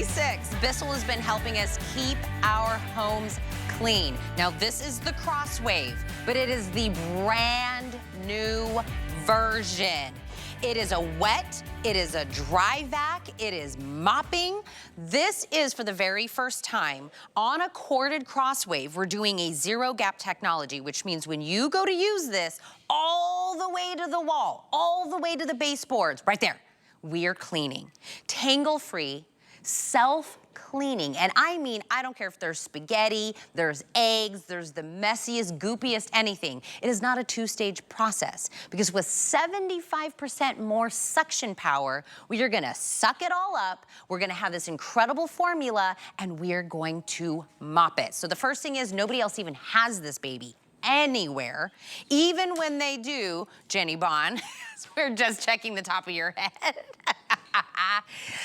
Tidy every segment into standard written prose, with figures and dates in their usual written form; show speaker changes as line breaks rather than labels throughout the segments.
basics. Bissell has been helping us keep our homes clean. Now, this is the CrossWave, but it is the brand new version. It is a wet, it is a dry vac, it is mopping. This is for the very first time on a corded CrossWave. We're doing a ZeroGap technology, which means when you go to use this all the way to the wall, all the way to the baseboards, right there, we are cleaning. Tangle-free, self-cleaning. And I mean, I don't care if there's spaghetti, there's eggs, there's the messiest, goopiest anything. It is not a two-stage process because with 75% more suction power, we are gonna suck it all up, we're gonna have this incredible formula, and we're going to mop it. So the first thing is nobody else even has this baby anywhere. Even when they do, Jenny Bond, we're just checking the top of your head.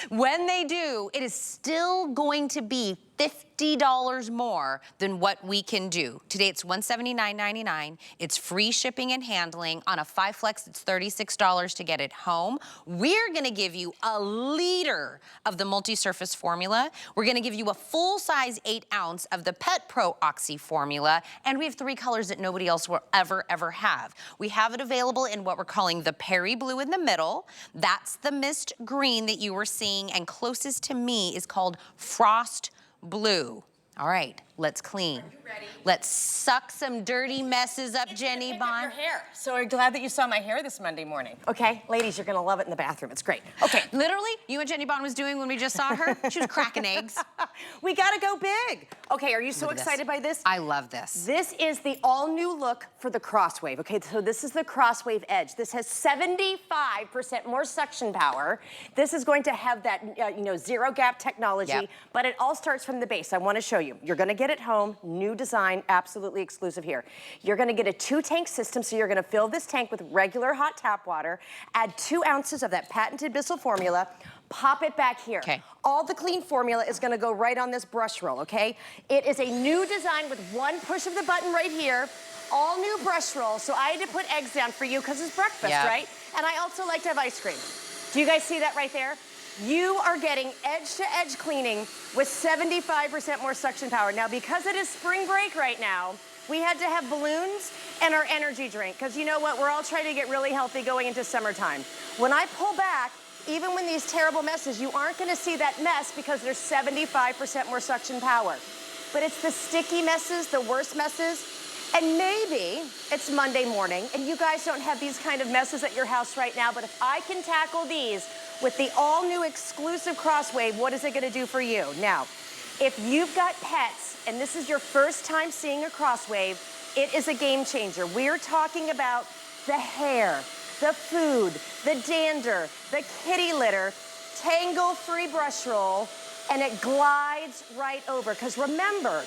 When they do, it is still going to be $50 more than what we can do. Today it's $179.99. It's free shipping and handling. On a 5 Flex, it's $36 to get it home. We're gonna give you a liter of the MultiSurface formula. We're gonna give you a full-size 8-ounce of the Pet Pro Oxy formula, and we have 3 colors that nobody else will ever have. We have it available in what we're calling the Perry Blue in the middle. That's the mist green that you were seeing, and closest to me is called Frost Blue. All right, let's clean. Are you ready? Let's suck some dirty messes up, Jenny Bond.
Your hair. So I'm glad that you saw my hair this Monday morning. Okay, ladies, you're gonna love it in the bathroom. It's great. Okay.
Literally, you and Jenny Bond was doing when we just saw her? She was cracking eggs.
We gotta go big. Okay, are you so excited by this?
I love this.
This is the all-new look for the CrossWave. Okay, so this is the CrossWave Edge. This has 75% more suction power. This is going to have that, ZeroGap technology, but it all starts from the base. I wanna show you. You're gonna get it home, new design, absolutely exclusive here. You're gonna get a 2-tank system, so you're gonna fill this tank with regular hot tap water, add 2 ounces of that patented Bissell formula, pop it back here.
Okay.
All the clean formula is gonna go right on this brush roll, okay? It is a new design with 1 push of the button right here, all new brush roll, so I had to put eggs down for you because it's breakfast, right? And I also like to have ice cream. Do you guys see that right there? You are getting edge-to-edge cleaning with 75% more suction power. Now, because it is spring break right now, we had to have balloons and our energy drink, because you know what? We're all trying to get really healthy going into summertime. When I pull back, even when these terrible messes, you aren't gonna see that mess because there's 75% more suction power. But it's the sticky messes, the worst messes, and maybe it's Monday morning and you guys don't have these kind of messes at your house right now, but if I can tackle these with the all-new exclusive CrossWave, what is it gonna do for you? Now, if you've got pets and this is your first time seeing a CrossWave, it is a game changer. We're talking about the hair, the food, the dander, the kitty litter, tangle-free brush roll, and it glides right over. Because remember,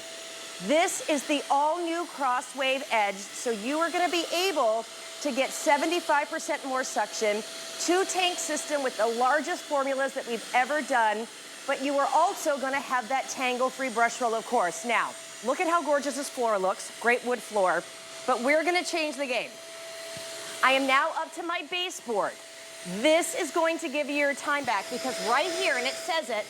this is the all-new CrossWave Edge, so you are gonna be able to get 75% more suction, 2-tank system with the largest formulas that we've ever done, but you are also gonna have that tangle-free brush roll, of course. Now, look at how gorgeous this floor looks, great wood floor, but we're gonna change the game. I am now up to my baseboard. This is going to give you your time back because right here, and it says it,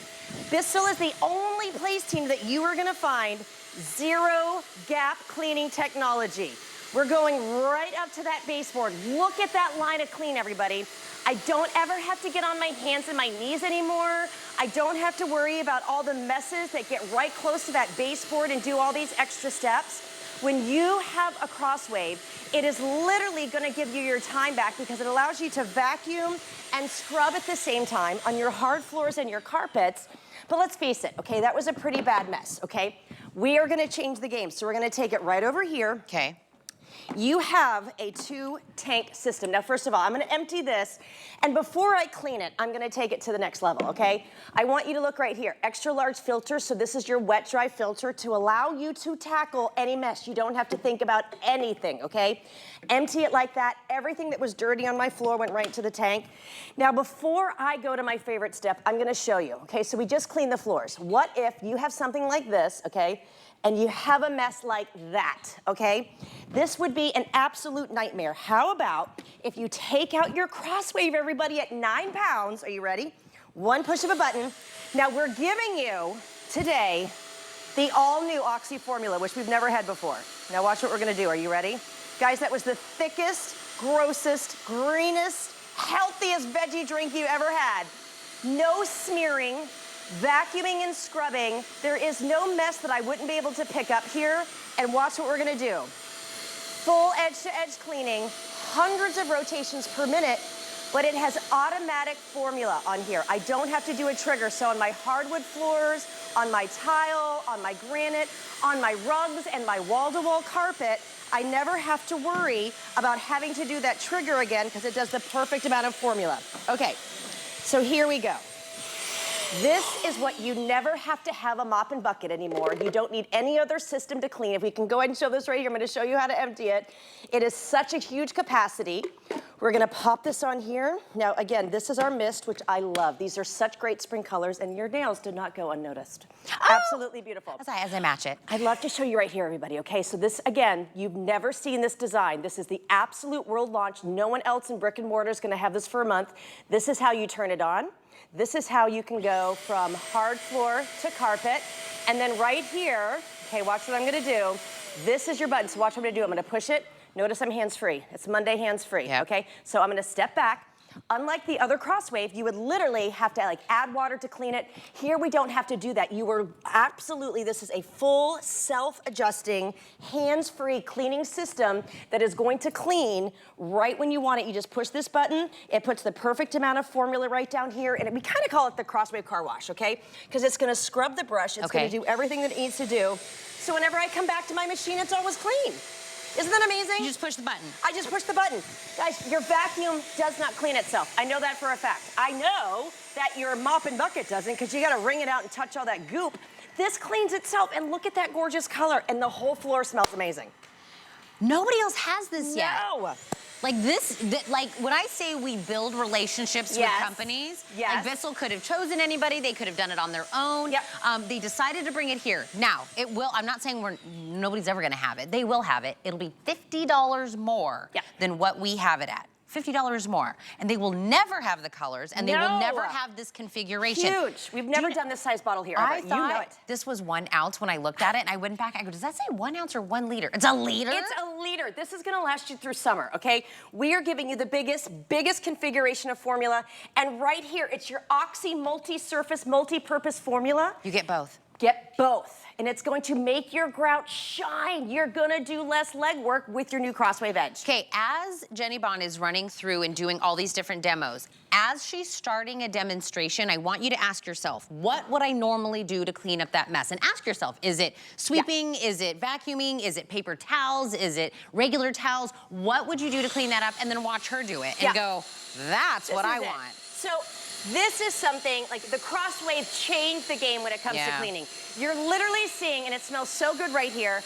Bissell is the only place team that you are gonna find ZeroGap Cleaning Technology. We're going right up to that baseboard. Look at that line of clean, everybody. I don't ever have to get on my hands and my knees anymore. I don't have to worry about all the messes that get right close to that baseboard and do all these extra steps. When you have a CrossWave, it is literally gonna give you your time back because it allows you to vacuum and scrub at the same time on your hard floors and your carpets. But let's face it, okay, that was a pretty bad mess, okay? We are gonna change the game. So we're gonna take it right over here.
Okay.
You have a 2-tank system. Now, first of all, I'm gonna empty this, and before I clean it, I'm gonna take it to the next level, okay? I want you to look right here. Extra large filter, so this is your wet dry filter to allow you to tackle any mess. You don't have to think about anything, okay? Empty it like that. Everything that was dirty on my floor went right to the tank. Now, before I go to my favorite step, I'm gonna show you, okay? So we just cleaned the floors. What if you have something like this, okay? And you have a mess like that, okay? This would be an absolute nightmare. How about if you take out your CrossWave, everybody, at 9 pounds, are you ready? One push of a button. Now we're giving you today the all-new Oxy formula, which we've never had before. Now watch what we're gonna do. Are you ready? Guys, that was the thickest, grossest, greenest, healthiest veggie drink you ever had. No smearing, vacuuming and scrubbing. There is no mess that I wouldn't be able to pick up here. And watch what we're gonna do. Full edge-to-edge cleaning, hundreds of rotations per minute, but it has automatic formula on here. I don't have to do a trigger. So on my hardwood floors, on my tile, on my granite, on my rugs and my wall-to-wall carpet, I never have to worry about having to do that trigger again because it does the perfect amount of formula. Okay, so here we go. This is what you never have to have a mop and bucket anymore. You don't need any other system to clean. If we can go ahead and show this right here, I'm gonna show you how to empty it. It is such a huge capacity. We're gonna pop this on here. Now again, this is our mist, which I love. These are such great spring colors and your nails did not go unnoticed. Oh, absolutely beautiful.
As I match it.
I'd love to show you right here, everybody, okay? So this, again, you've never seen this design. This is the absolute world launch. No one else in brick and mortar is gonna have this for a month. This is how you turn it on. This is how you can go from hard floor to carpet. And then right here, okay, watch what I'm gonna do. This is your button, so watch what I'm gonna do. I'm gonna push it. Notice I'm hands-free. It's Monday hands-free,
yep.
Okay? So I'm gonna step back. Unlike the other CrossWave, you would literally have to like add water to clean it. Here we don't have to do that. You were absolutely, this is a full self-adjusting, hands-free cleaning system that is going to clean right when you want it. You just push this button, it puts the perfect amount of formula right down here, and we kind of call it the CrossWave car wash, okay? Because it's gonna scrub the brush, it's gonna do everything that it needs to do. So whenever I come back to my machine, it's always clean. Isn't that amazing?
You just push the button.
I just push the button. Guys, your vacuum does not clean itself. I know that for a fact. I know that your mop and bucket doesn't because you gotta wring it out and touch all that goop. This cleans itself, and look at that gorgeous color, and the whole floor smells amazing.
Nobody else has this yet.
No.
Like this, like when I say we build relationships with companies, like Bissell could have chosen anybody, they could have done it on their own. Yep. They decided to bring it here. Now, it will, I'm not saying nobody's ever gonna have it. They will have it. It'll be $50 more than what we have it at. $50 more. And they will never have the colors, and they will never have this configuration.
Huge. We've never done this size bottle here.
I thought this was 1 ounce when I looked at it, and I went back, I go, does that say 1 ounce or 1 liter? It's a liter?
It's a liter. This is gonna last you through summer, okay? We are giving you the biggest configuration of formula, and right here, it's your Oxy multi-surface, multi-purpose formula.
You get both.
Get both. And it's going to make your grout shine. You're gonna do less legwork with your new CrossWave Edge.
Okay, as Jenny Bond is running through and doing all these different demos, as she's starting a demonstration, I want you to ask yourself, what would I normally do to clean up that mess? And ask yourself, is it sweeping? Is it vacuuming? Is it paper towels? Is it regular towels? What would you do to clean that up? And then watch her do it and go, that's what I want.
So this is something, like the CrossWave changed the game when it comes to cleaning. You're literally seeing, and it smells so good right here,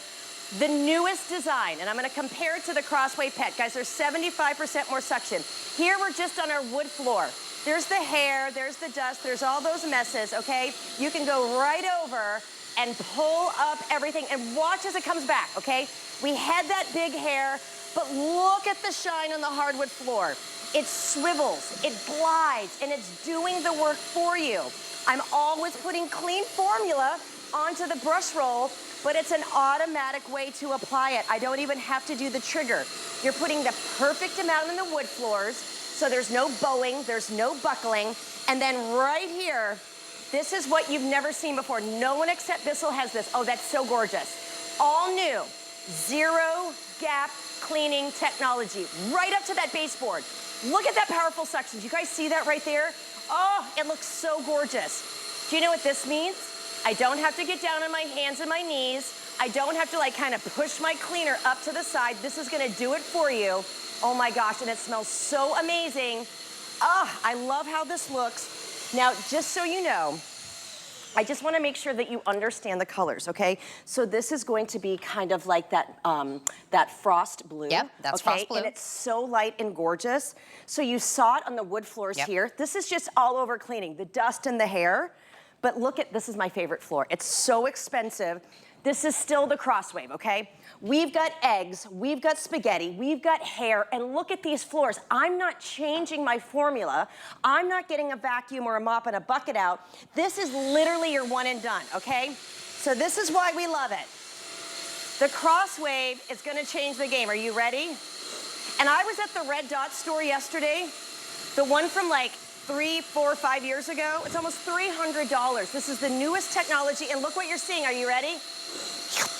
the newest design. And I'm gonna compare it to the CrossWave Pet. Guys, there's 75% more suction. Here we're just on our wood floor. There's the hair, there's the dust, there's all those messes, okay? You can go right over and pull up everything and watch as it comes back, okay? We had that big hair, but look at the shine on the hardwood floor. It swivels, it glides, and it's doing the work for you. I'm always putting clean formula onto the brush roll, but it's an automatic way to apply it. I don't even have to do the trigger. You're putting the perfect amount on the wood floors, so there's no bowing, there's no buckling, and then right here, this is what you've never seen before. No one except Bissell has this. Oh, that's so gorgeous. All new, ZeroGap Cleaning Technology, right up to that baseboard. Look at that powerful suction. Do you guys see that right there? Oh, it looks so gorgeous. Do you know what this means? I don't have to get down on my hands and my knees. I don't have to like kind of push my cleaner up to the side. This is gonna do it for you. Oh my gosh, and it smells so amazing. Ah, I love how this looks. Now, just so you know, I just want to make sure that you understand the colors, okay? So this is going to be kind of like that, that frost blue.
Yep, that's frost blue.
And it's so light and gorgeous. So you saw it on the wood floors here. This is just all over cleaning, the dust and the hair. But look at, this is my favorite floor. It's so expensive. this is still the CrossWave, okay? We've got eggs, we've got spaghetti, we've got hair, and look at these floors. I'm not changing my formula. I'm not getting a vacuum or a mop and a bucket out. This is literally your one and done, okay? So this is why we love it. The CrossWave is gonna change the game. Are you ready? And I was at the Red Dot store yesterday, the one from like 3, 4, 5 years ago. It's almost $300. This is the newest technology, and look what you're seeing. Are you ready?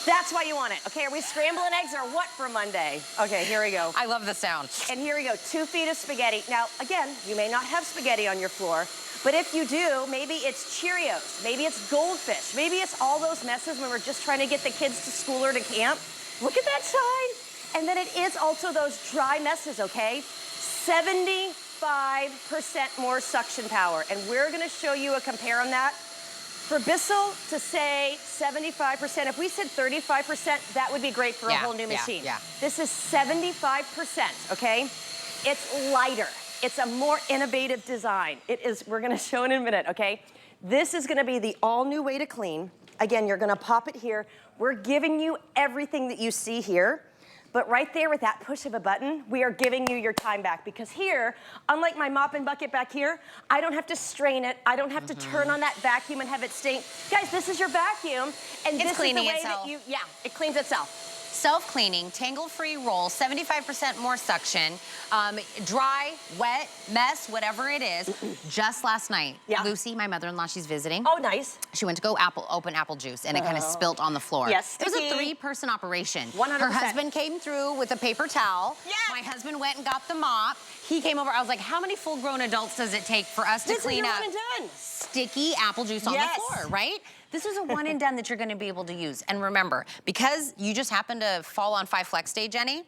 That's why you want it. Okay, are we scrambling eggs or what for Monday? Okay, here we go.
I love the sound.
And here we go, 2 feet of spaghetti. Now, again, you may not have spaghetti on your floor, but if you do, maybe it's Cheerios, maybe it's goldfish, maybe it's all those messes when we're just trying to get the kids to school or to camp. Look at that sign. And then it is also those dry messes, okay? 75% more suction power. And we're gonna show you a compare on that. For Bissell to say 75%, if we said 35%, that would be great for a whole new machine. This is 75%, okay? It's lighter. It's a more innovative design. It is, we're gonna show it in a minute, okay? This is gonna be the all new way to clean. Again, you're gonna pop it here. We're giving you everything that you see here. But right there with that push of a button, we are giving you your time back, because here, unlike my mop and bucket back here, I don't have to strain it. I don't have to turn on that vacuum and have it stink. Guys, this is your vacuum, and this is the way that you, it cleans itself.
Self-cleaning, tangle-free roll, 75% more suction, dry, wet, mess, whatever it is. Just last night, Lucy, my mother-in-law, she's visiting.
Oh, nice.
She went to go open apple juice, and it kind of spilt on the floor.
Yes,
it was a 3-person operation.
100%.
Her husband came through with a paper towel.
Yes.
My husband went and got the mop. He came over. I was like, how many full-grown adults does it take for us to clean up sticky apple juice on the floor, right? This is a one and done that you're gonna be able to use. And remember, because you just happened to fall on 5 Flex Day, Jenny,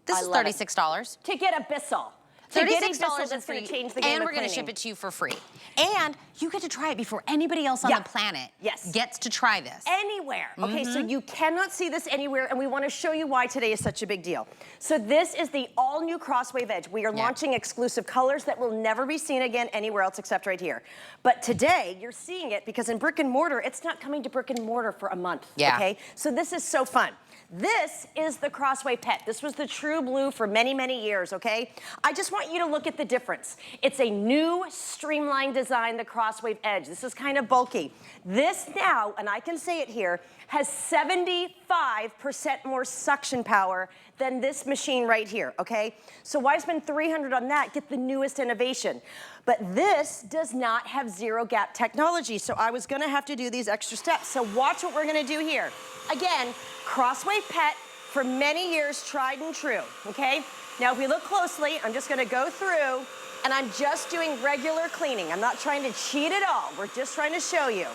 this is $36.
To get a Bissell.
$36
that's going to change the game
and we're going to ship it to you for free. And you get to try it before anybody else on the planet gets to try this.
Anywhere. Okay, so you cannot see this anywhere, and we want to show you why today is such a big deal. So this is the all-new CrossWave Edge. We are launching exclusive colors that will never be seen again anywhere else except right here. But today, you're seeing it because in brick and mortar, it's not coming to brick and mortar for a month, okay? So this is so fun. This is the CrossWave Pet. This was the true blue for many, many years, okay? I just want you to look at the difference. It's a new streamlined design, the CrossWave Edge. This is kind of bulky. This now, and I can say it here, has 75% more suction power than this machine right here, okay? So why spend $300 on that? Get the newest innovation. But this does not have ZeroGap technology, so I was gonna have to do these extra steps. So watch what we're gonna do here. Again, CrossWave Pet, for many years, tried and true, okay? Now, if we look closely, I'm just gonna go through, and I'm just doing regular cleaning. I'm not trying to cheat at all. We're just trying to show you.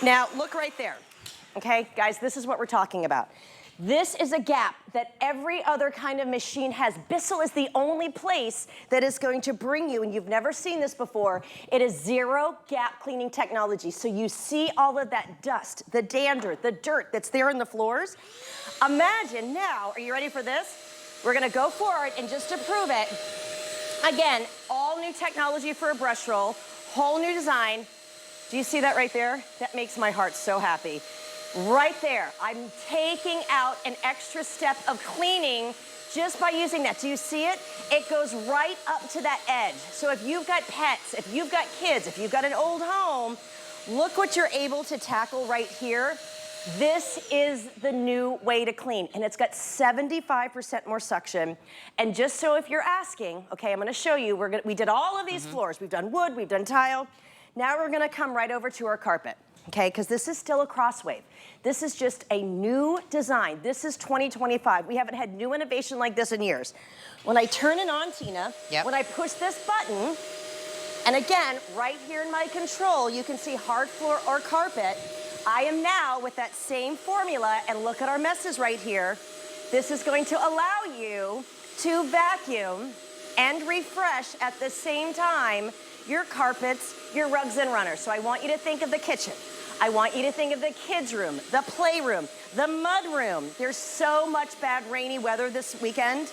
Now, look right there, okay? Guys, this is what we're talking about. This is a gap that every other kind of machine has. Bissell is the only place that is going to bring you, and you've never seen this before, it is ZeroGap Cleaning Technology. So you see all of that dust, the dander, the dirt that's there in the floors. Imagine now, are you ready for this? We're gonna go forward, and just to prove it, again, all new technology for a brush roll, whole new design. Do you see that right there? That makes my heart so happy. Right there, I'm taking out an extra step of cleaning just by using that. Do you see it? It goes right up to that edge. So if you've got pets, if you've got kids, if you've got an old home, look what you're able to tackle right here. This is the new way to clean, and it's got 75% more suction. And just so if you're asking, okay, I'm gonna show you, we did all of these floors. We've done wood, we've done tile. Now we're gonna come right over to our carpet, okay? Because this is still a CrossWave. This is just a new design. This is 2025. We haven't had new innovation like this in years. When I turn it on, Tina, when I push this button, and again, right here in my control, you can see hard floor or carpet. I am now with that same formula, and look at our messes right here. This is going to allow you to vacuum and refresh at the same time your carpets, your rugs and runners. So I want you to think of the kitchen. I want you to think of the kids' room, the playroom, the mud room. There's so much bad rainy weather this weekend.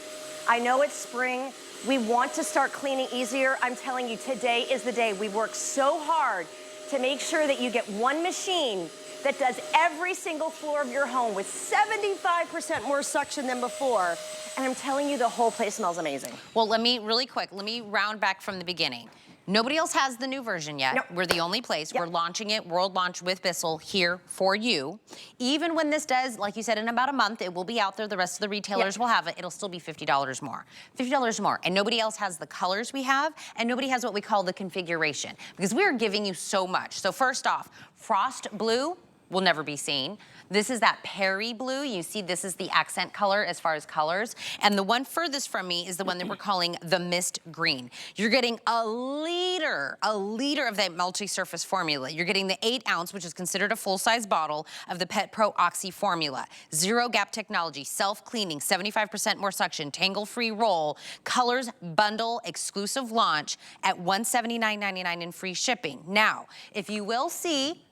I know it's spring. We want to start cleaning easier. I'm telling you, today is the day. We worked so hard to make sure that you get one machine that does every single floor of your home with 75% more suction than before. And I'm telling you, the whole place smells amazing.
Well, let me round back from the beginning. Nobody else has the new version yet.
Nope.
We're the only place.
Yep.
We're launching it, world launch with Bissell here for you. Even when this does, like you said, in about a month, it will be out there. The rest of the retailers
Yep.
will have it. It'll still be $50 more. $50 more. And nobody else has the colors we have, and nobody has what we call the configuration, because we're giving you so much. So first off, frost blue will never be seen. This is that Perry blue. You see, this is the accent color as far as colors. And the one furthest from me is the one that we're calling the mist green. You're getting a liter of that multi-surface formula. You're getting the 8 ounce, which is considered a full-size bottle of the Pet Pro Oxy formula. ZeroGap technology, self-cleaning, 75% more suction, tangle-free roll, colors bundle, exclusive launch at $179.99 in free shipping. Now, if you will see,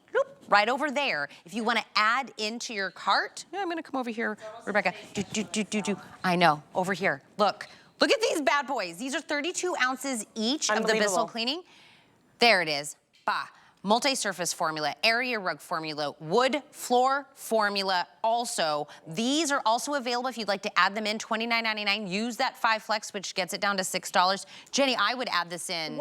right over there, if you want to add into your cart, I'm going to come over here, Rebecca. I know, over here. Look at these bad boys. These are 32 ounces each of the Bissell cleaning. There it is. Bah. Multi-surface formula, area rug formula, wood floor formula also. These are also available if you'd like to add them in, $29.99. Use that 5 Flex, which gets it down to $6. Jenny, I would add this in.
100%.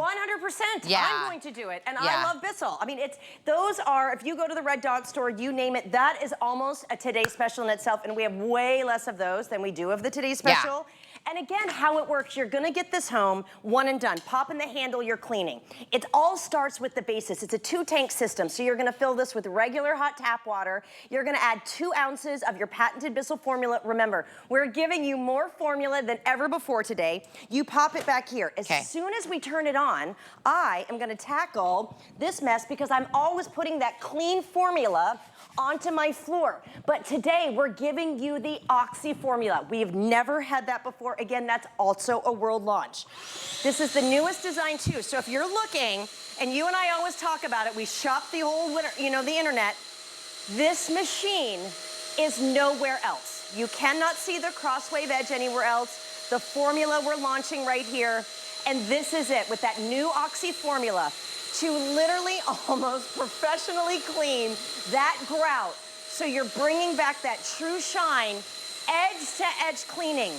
Yeah.
I'm going to do it. And
Yeah.
I love Bissell. I mean, those are, if you go to the Red Dog store, you name it, that is almost a Today Special in itself. And we have way less of those than we do of the Today Special.
Yeah.
And again, how it works, you're gonna get this home, one and done. Pop in the handle, you're cleaning. It all starts with the basis. It's a 2-tank system, so you're gonna fill this with regular hot tap water. You're gonna add 2 ounces of your patented Bissell formula. Remember, we're giving you more formula than ever before today. You pop it back here. As soon as we turn it on, I am gonna tackle this mess because I'm always putting that clean formula onto my floor. But today, we're giving you the Oxy formula. We've never had that before. Again, that's also a world launch. This is the newest design too. So if you're looking, and you and I always talk about it, we shop the old, the internet, this machine is nowhere else. You cannot see the CrossWave Edge anywhere else. The formula we're launching right here, and this is it with that new Oxy formula to literally almost professionally clean that grout. So you're bringing back that true shine, edge to edge cleaning.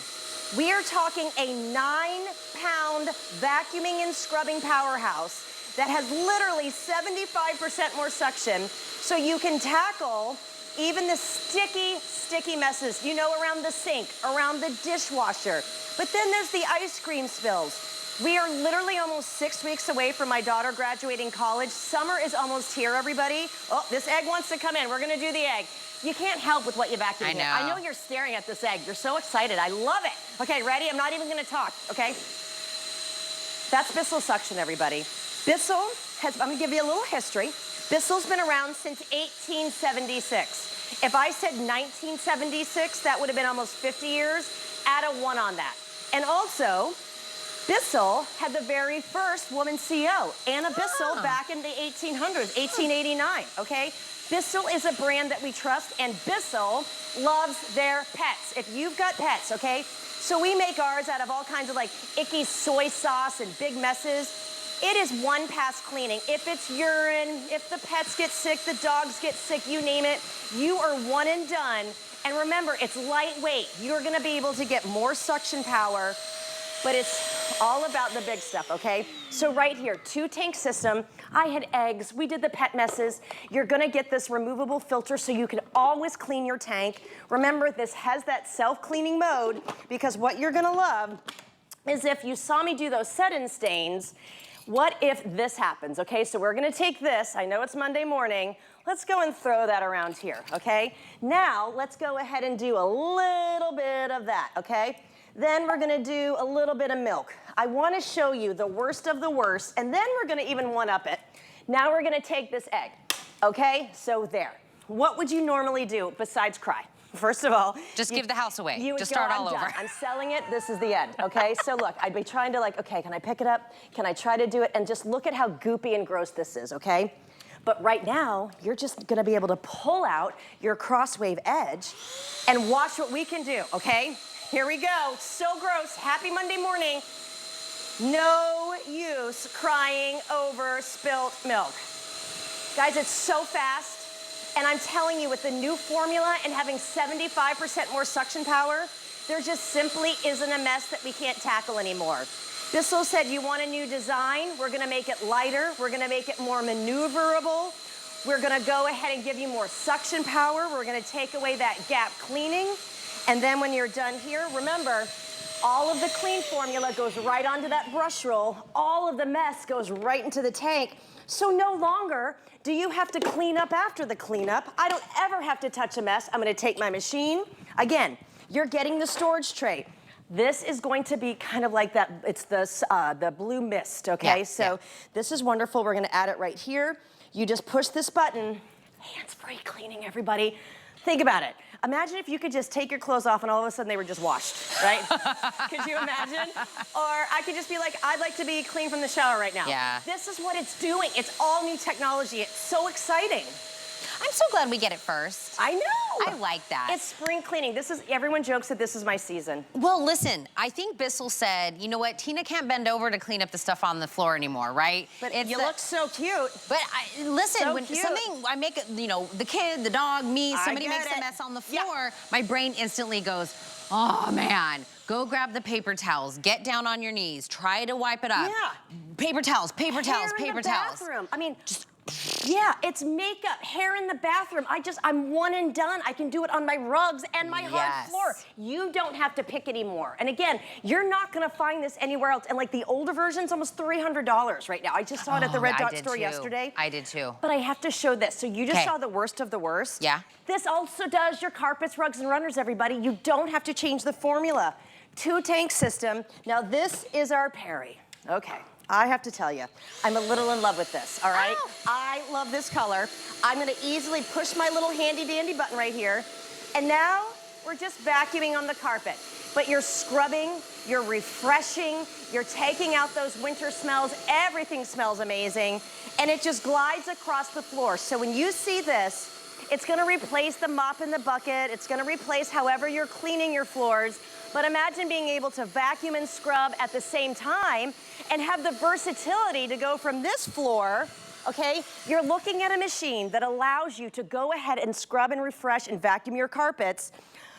We are talking a 9-pound vacuuming and scrubbing powerhouse that has literally 75% more suction, so you can tackle even the sticky messes, around the sink, around the dishwasher. But then there's the ice cream spills. We are literally almost 6 weeks away from my daughter graduating college. Summer is almost here, everybody. Oh, this egg wants to come in. We're gonna do the egg. You can't help with what you vacuum in. I know you're staring at this egg. You're so excited. I love it. Okay, ready? I'm not even gonna talk, okay? That's Bissell suction, everybody. Bissell I'm gonna give you a little history. Bissell's been around since 1876. If I said 1976, that would have been almost 50 years. Add a 1 on that. And also, Bissell had the very first woman CEO, Anna Bissell, back in the 1800s, 1889, okay? Bissell is a brand that we trust, and Bissell loves their pets. If you've got pets, okay? So we make ours out of all kinds of like icky soy sauce and big messes. It is one pass cleaning. If it's urine, if the pets get sick, the dogs get sick, you name it, you are one and done. And remember, it's lightweight. You're gonna be able to get more suction power, but it's all about the big stuff, okay? So right here, 2-tank system. I had eggs, we did the pet messes. You're gonna get this removable filter so you can always clean your tank. Remember, this has that self-cleaning mode, because what you're gonna love is if you saw me do those set-in stains, what if this happens, okay? So we're gonna take this, I know it's Monday morning, let's go and throw that around here, okay? Now, let's go ahead and do a little bit of that, okay? Then we're gonna do a little bit of milk. I wanna show you the worst of the worst, and then we're gonna even one-up it. Now we're gonna take this egg, okay? So there. What would you normally do besides cry? First of all,
just give the house away.
You would
just
go,
start
I'm
all
done.
over.
I'm selling it. This is the end. Okay. So look, I'd be trying to okay, can I pick it up? Can I try to do it? And just look at how goopy and gross this is. Okay. But right now, you're just going to be able to pull out your CrossWave Edge and watch what we can do. Okay. Here we go. So gross. Happy Monday morning. No use crying over spilt milk. Guys, it's so fast. And I'm telling you, with the new formula and having 75% more suction power, there just simply isn't a mess that we can't tackle anymore. Bissell said, you want a new design? We're gonna make it lighter. We're gonna make it more maneuverable. We're gonna go ahead and give you more suction power. We're gonna take away that gap cleaning. And then when you're done here, remember, all of the clean formula goes right onto that brush roll. All of the mess goes right into the tank. So no longer do you have to clean up after the cleanup. I don't ever have to touch a mess. I'm gonna take my machine. Again, you're getting the storage tray. This is going to be kind of like that, it's the blue mist, okay? So this is wonderful. We're gonna add it right here. You just push this button. Hands-free cleaning, everybody. Think about it. Imagine if you could just take your clothes off and all of a sudden they were just washed, right? Could you imagine? Or I could just be like, I'd like to be clean from the shower right now.
Yeah.
This is what it's doing. It's all new technology. It's so exciting.
I'm so glad we get it first.
I know.
I like that.
It's spring cleaning. This is, everyone jokes that this is my season.
Well, listen, I think Bissell said, you know what, Tina can't bend over to clean up the stuff on the floor anymore, right?
But you look so cute.
But listen,
So
when
cute.
something, I make, you know, the kid, the dog, me, somebody makes a mess on the floor, my brain instantly goes, oh man, go grab the paper towels, get down on your knees, try to wipe it up.
Yeah.
Paper towels, paper towels,
Hair in
paper
the
towels.
bathroom. I mean, just yeah, it's makeup, hair in the bathroom. I'm one and done. I can do it on my rugs and my hard floor. You don't have to pick anymore. And again, you're not gonna find this anywhere else. And like the older version's almost $300 right now. I just saw it at the Red Dot store yesterday.
I did too.
But I have to show this. So you just saw the worst of the worst.
Yeah.
This also does your carpets, rugs, and runners, everybody. You don't have to change the formula. 2-tank system. Now this is our Perry. Okay. I have to tell you, I'm a little in love with this, all right? Oh. I love this color. I'm gonna easily push my little handy dandy button right here. And now we're just vacuuming on the carpet. But you're scrubbing, you're refreshing, you're taking out those winter smells. Everything smells amazing. And it just glides across the floor. So when you see this, it's gonna replace the mop in the bucket. It's gonna replace however you're cleaning your floors. But imagine being able to vacuum and scrub at the same time and have the versatility to go from this floor, okay? You're looking at a machine that allows you to go ahead and scrub and refresh and vacuum your carpets,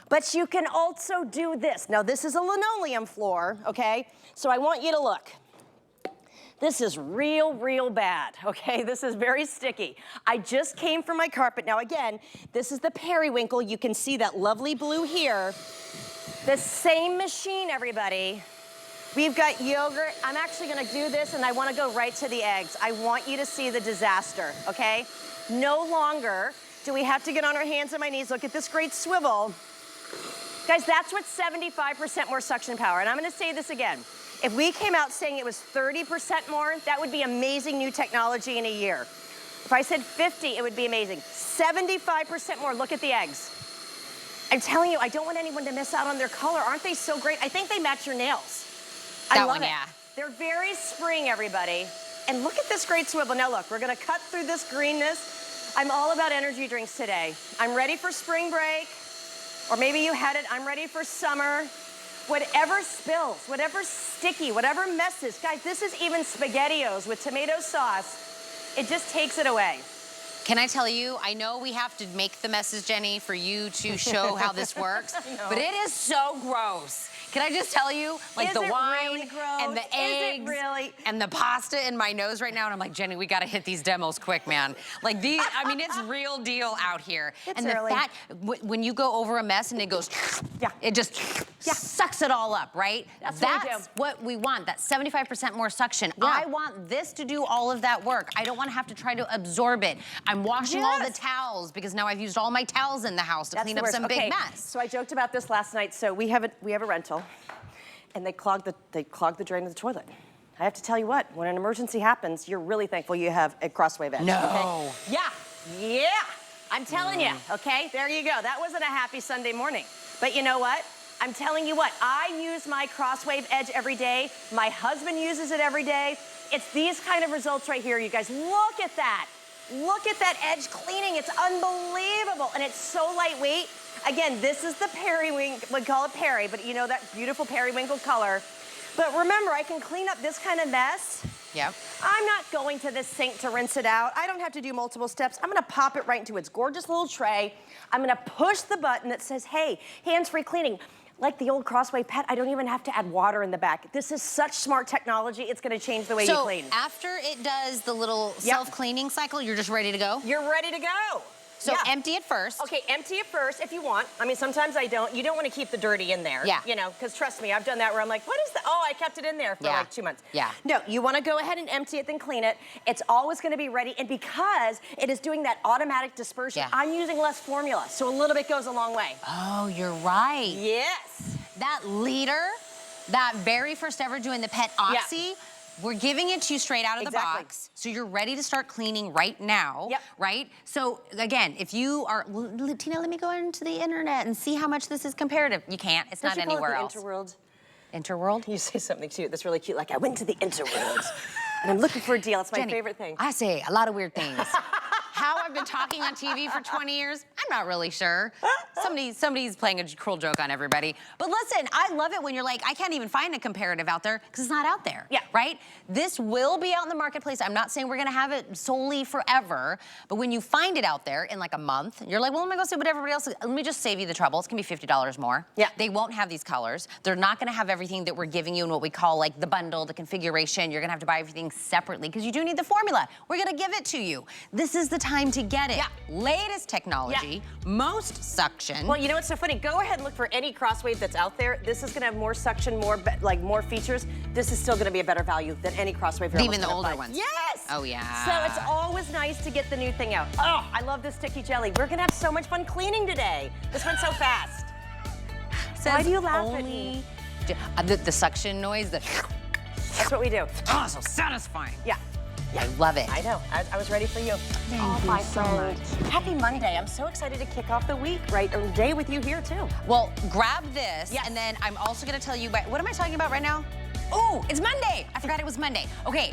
but you can also do this. Now this is a linoleum floor, okay? So I want you to look. This is real, real bad, okay? This is very sticky. I just came from my carpet. Now again, this is the periwinkle. You can see that lovely blue here. The same machine, everybody. We've got yogurt. I'm actually gonna do this and I wanna go right to the eggs. I want you to see the disaster, okay? No longer do we have to get on our hands and my knees. Look at this great swivel. Guys, that's what 75% more suction power. And I'm gonna say this again. If we came out saying it was 30% more, that would be amazing new technology in a year. If I said 50, it would be amazing. 75% more, look at the eggs. I'm telling you, I don't want anyone to miss out on their color. Aren't they so great? I think they match your nails. I love it. They're very spring, everybody. And look at this great swivel. Now look, we're gonna cut through this greenness. I'm all about energy drinks today. I'm ready for spring break, or maybe you had it, I'm ready for summer. Whatever spills, whatever's sticky, whatever messes. Guys, this is even SpaghettiOs with tomato sauce. It just takes it away.
Can I tell you, I know we have to make the messes, Jenny, for you to show how this works, but it is so gross. Can I just tell you, like the wine and the eggs and the pasta in my nose right now, and I'm like, Jenny, we gotta hit these demos quick, man. Like these, I mean, it's real deal out here.
It's
and
early.
the fact, when you go over a mess and it goes, it just sucks it all up, right? That's what we want, that 75% more suction. I want this to do all of that work. I don't wanna have to try to absorb it. I'm washing all the towels because now I've used all my towels in the house to clean up some big mess.
So I joked about this last night. So we have a rental, and they clog the drain of the toilet. I have to tell you what, when an emergency happens, you're really thankful you have a CrossWave Edge.
No.
Okay? Yeah. I'm telling you. Okay, there you go. That wasn't a happy Sunday morning, but you know what? I'm telling you what, I use my CrossWave Edge every day. My husband uses it every day. It's these kind of results right here, you guys. Look at that. Look at that edge cleaning. It's unbelievable, and it's so lightweight. Again, this is the periwinkle, we call it Perry, but you know that beautiful periwinkle color. But remember, I can clean up this kind of mess
Yep.
I'm not going to this sink to rinse it out. I don't have to do multiple steps. I'm gonna pop it right into its gorgeous little tray. I'm gonna push the button that says, hey, hands-free cleaning. Like the old CrossWave Pet, I don't even have to add water in the back. This is such smart technology, it's gonna change the way you clean.
So after it does the little self-cleaning cycle, you're just ready to go?
You're ready to go.
So empty it first.
Okay, empty it first if you want. I mean, sometimes I don't. You don't want to keep the dirty in there.
Yeah.
You know, because trust me, I've done that where I'm like, what is that? Oh, I kept it in there for like 2 months.
Yeah.
No, you want to go ahead and empty it, then clean it. It's always going to be ready. And because it is doing that automatic dispersion, I'm using less formula. So a little bit goes a long way.
Oh, you're right.
Yes.
That leader, that very first ever doing the Pet Oxy, we're giving it to you straight out of the box. So you're ready to start cleaning right now, right? So again, if you are, Tina, let me go into the internet and see how much this is comparative. You can't, it's not anywhere else.
Interworld?
Interworld? You
say something cute, that's really cute, like I went to the Interworld and I'm looking for a deal, it's my favorite thing.
I say a lot of weird things. How I've been talking on TV for 20 years, I'm not really sure. Somebody's playing a cruel joke on everybody. But listen, I love it when you're like, I can't even find a comparative out there because it's not out there, right? This will be out in the marketplace. I'm not saying we're gonna have it solely forever, but when you find it out there in like a month, you're like, well, let me go see what everybody else is. Let me just save you the trouble. It's gonna be $50 more. They won't have these colors. They're not gonna have everything that we're giving you in what we call like the bundle, the configuration. You're gonna have to buy everything separately because you do need the formula. We're gonna give it to you. This is the time to get it. Latest technology, most suction.
Well, you know what's so funny? Go ahead and look for any CrossWave that's out there. This is gonna have more suction, more features. This is still gonna be a better value than any CrossWave you're
even the older ones.
Yes!
Oh yeah.
So it's always nice to get the new thing out. Oh, I love this sticky jelly. We're gonna have so much fun cleaning today. This went so fast. Why do you laugh at me?
The suction noise,
That's what we do.
Oh, so satisfying.
Yeah.
I love it.
I know. I was ready for you.
Thank you so much.
Happy Monday. I'm so excited to kick off the week, right? A day with you here, too.
Well, grab this, and then I'm also going to tell you, what am I talking about right now? Oh, it's Monday. I forgot it was Monday. Okay.